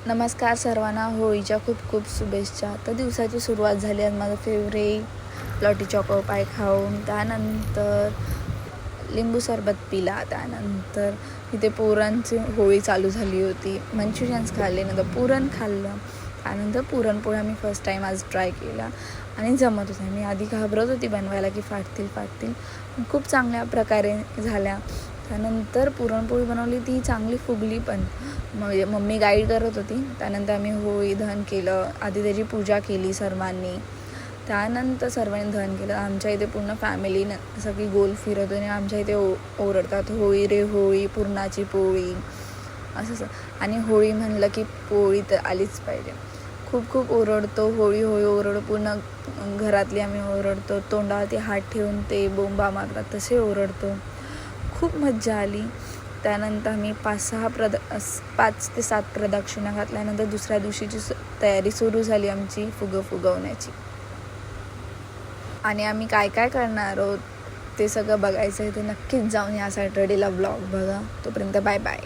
नमस्कार सर्वांना, होळीच्या खूप खूप शुभेच्छा. तर दिवसाची सुरुवात झाली आज माझं फेवरेट लॉटी चॉको पाय खाऊन. त्यानंतर लिंबू सरबत पिला. त्यानंतर इथे पोरांची होळी चालू झाली होती. मंचुरियन्स खाल्ले, नंतर पुरण खाल्लं. त्यानंतर पुरणपोळ्या मी फर्स्ट टाईम आज ट्राय केला आणि जमत होत्या. मी आधी घाबरत होती बनवायला की फाटतील खूप चांगल्या प्रकारे झाल्या. त्यानंतर पुरणपोळी बनवली, ती चांगली फुगली पण. म्हणजे मम्मी गाईड करत होती. त्यानंतर आम्ही होळी दहन केलं. आधी त्याची पूजा केली सर्वांनी. त्यानंतर सर्वांनी दहन केलं. आमच्या इथे पूर्ण फॅमिली सगळी गोल फिरत आणि आमच्या इथे ओरडतात, होळी रे होळी, पुरणाची पोळी असं. आणि होळी म्हणलं की पोळी तर आलीच पाहिजे. खूप खूप ओरडतो, होळी होळी ओरडतो. पूर्ण घरातली आम्ही ओरडतो. तोंडावरती हात ठेवून ते बोंबा मारतात तसे ओरडतो. खूप मज्जा आली. त्यानंतर आम्ही 5 ते 7 प्रदक्षिणा घातल्यानंतर दुसऱ्या दिवशीची तयारी सुरू झाली आमची फुगवण्याची. आणि आम्ही काय काय करणार आहोत ते सगळं बघायचं आहे. ते नक्कीच जाऊन या सॅटर्डेला ब्लॉग बघा. तोपर्यंत बाय बाय.